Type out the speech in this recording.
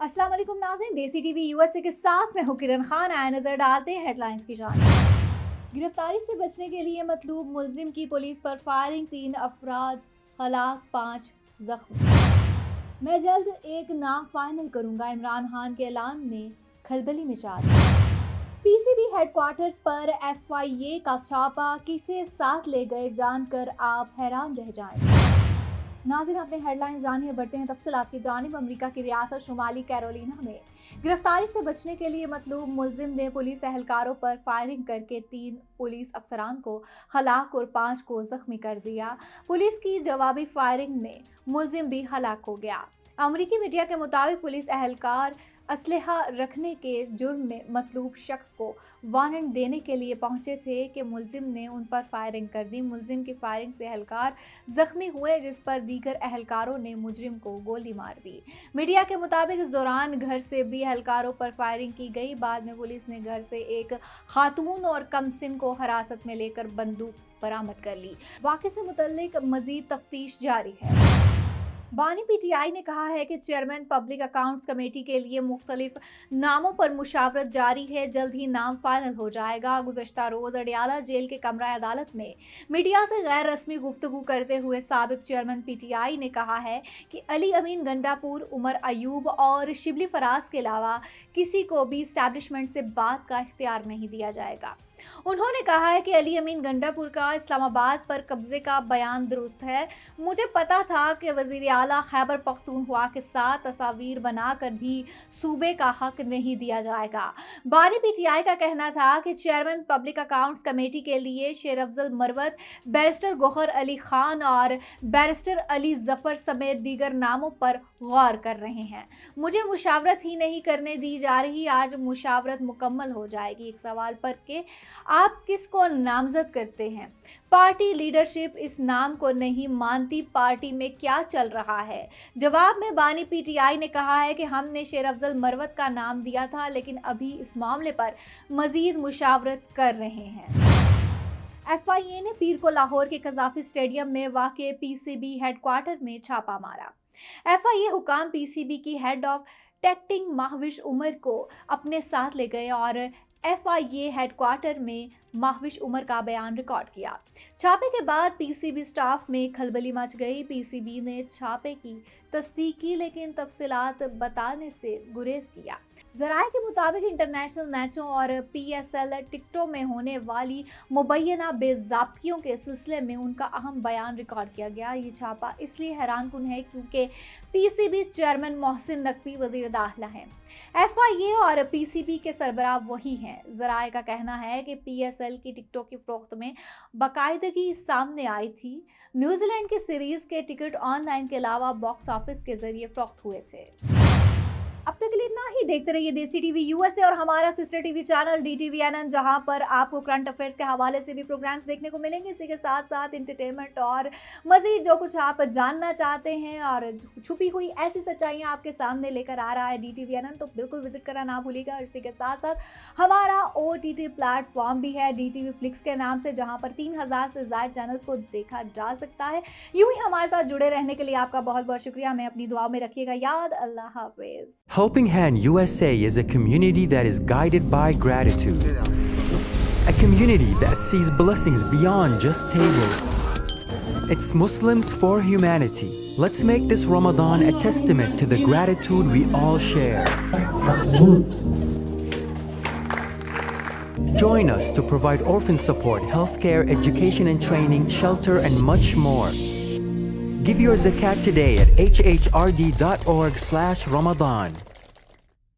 अस्सलाम वालेकुम नाज़रीन, देसी टीवी यूएसए के साथ मैं हूं किरण खान। आए नजर डालते हैं हेडलाइंस की जानिब। गिरफ्तारी से बचने के लिए मतलूब मुलजिम की पुलिस पर फायरिंग, 3 अफराद हलाक, 5 जख्मी। मैं जल्द एक नाम फाइनल करूंगा, इमरान खान के ऐलान ने खलबली मचा दी। पीसीबी हेडक्वार्टर्स पर एफआईए का छापा, किसे साथ ले गए जानकर आप हैरान रह जाएंगे। नाज़रीन, अपने हेडलाइंस जानिए, बढ़ते हैं तफसीलात की जानिब। अमेरिका की रियासत शुमाली कैरोलिना में गिरफ्तारी से बचने के लिए मतलूब मुलजिम ने पुलिस एहलकारों पर फायरिंग करके 3 पुलिस अफसरान को हलाक और 5 को जख्मी कर दिया। पुलिस की जवाबी फायरिंग में मुलजिम भी हलाक हो गया। अमेरिकी मीडिया के मुताबिक पुलिस एहलकार असलहा रखने के जुर्म में मतलूब शख्स को वारंट देने के लिए पहुंचे थे कि मुलजिम ने उन पर फायरिंग कर दी। मुलजिम की फायरिंग से एहलकार जख्मी हुए, जिस पर दीगर एहलकारों ने मुजरिम को गोली मार दी। मीडिया के मुताबिक इस दौरान घर से भी एहलकारों पर फायरिंग की गई। बाद में पुलिस ने घर से एक खातून और कमसिन को हिरासत में लेकर बंदूक बरामद कर ली। वाक़े से मुतल्लिक मजीद तफ्तीश जारी है। बानी पीटीआई ने कहा है कि चेयरमैन पब्लिक अकाउंट्स कमेटी के लिए मुख्तलिफ नामों पर मुशावरत जारी है, जल्द ही नाम फाइनल हो जाएगा। गुज़श्ता रोज़ अडियाला जेल के कमरा अदालत में मीडिया से गैर रस्मी गुफ्तगू करते हुए साबिक चेयरमैन पीटीआई ने कहा है कि अली अमीन गंडापुर, उमर अयूब और शिबली फराज के अलावा किसी को भी इस्टेब्लिशमेंट से बात का इख्तियार नहीं दिया जाएगा। उन्होंने कहा है कि अली अमीन गंडापुर का इस्लामाबाद पर कब्जे का बयान दुरुस्त है। मुझे पता था कि वज़ीर आला खैबर पख्तूनख्वा के साथ तस्वीर बनाकर भी सूबे का हक नहीं दिया जाएगा। बानी पीटीआई का कहना था कि चेयरमैन पब्लिक अकाउंट्स कमेटी के लिए शेर अफजल मरवत, बैरिस्टर गौहर अली खान और बैरिस्टर अली जफर समेत दीगर नामों पर गौर कर रहे हैं। मुझे मुशावरत ही नहीं करने दी जा रही, आज मुशावरत मुकम्मल हो जाएगी। एक सवाल पर के आप किसको नामजद करते हैं? पार्टी लीडरशिप इस नाम को नहीं मानती। पार्टी में क्या चल रहा है? जवाब में बानी पीटीआई ने कहा है कि हमने शेर अफजल मरवत का नाम दिया था, लेकिन अभी इस मामले पर मजीद मुशावरत कर रहे हैं। एफआईए ने पीर को लाहौर के कज़ाफी स्टेडियम में वाक़े पीसीबी हेडक्वार्टर में छापा मारा। एफआईए हुकाम पीसीबी की हेड ऑफ टेक्टिंग महविश उमर को अपने साथ ले गए और एफआईए हेडक्वार्टर में महविश उमर का बयान रिकॉर्ड किया। छापे के बाद पीसीबी स्टाफ में खलबली मच गई। पीसीबी ने छापे की तस्दीक की, लेकिन तफसीलात बताने से गुरेज किया। ज़राए के मुताबिक इंटरनेशनल मैचों और पीएसएल टिकटों में होने वाली मुबैना बेज़ाब्तियों के सिलसिले में उनका अहम बयान रिकॉर्ड किया गया। ये छापा इसलिए हैरानकुन है क्योंकि पीसीबी चेयरमैन मोहसिन नकवी वज़ीर दाखिला हैं। एफआईए और पीसीबी के सरबराह वही हैं। ज़राए का कहना है कि पीएसएल की टिकटों की फ़रोख्त में बाकायदगी सामने आई थी। न्यूजीलैंड की सीरीज़ के टिकट ऑनलाइन के अलावा बॉक्स ऑफिस के जरिए फ़रोख्त हुए थे। अब तक के लिए इतना ही। देखते रहिए देसी टीवी यूएसए और हमारा सिस्टर टीवी चैनल DTVNN, जहां पर आपको करंट अफेयर्स के हवाले से भी प्रोग्राम्स देखने को मिलेंगे। इसी के साथ साथ इंटरटेनमेंट और मजीद जो कुछ आप जानना चाहते हैं और छुपी हुई ऐसी सच्चाइयां आपके सामने लेकर आ रहा है DTVNN, तो बिल्कुल विजिट करना ना भूलिएगा। इसी के साथ साथ हमारा OTT प्लेटफॉर्म भी है DTV फ्लिक्स के नाम से, जहाँ पर 3000 से ज़्यादा चैनल्स को देखा जा सकता है। यूँ ही हमारे साथ जुड़े रहने के लिए आपका बहुत बहुत शुक्रिया। हमें अपनी दुआ में रखिएगा याद। अल्लाह हाफिज़। Helping Hand USA is a community that is guided by gratitude. A community that sees blessings beyond just tables. It's Muslims for humanity. Let's make this Ramadan a testament to the gratitude we all share. Join us to provide orphan support, healthcare, education and training, shelter and much more. Give your zakat today at hhrd.org/Ramadan.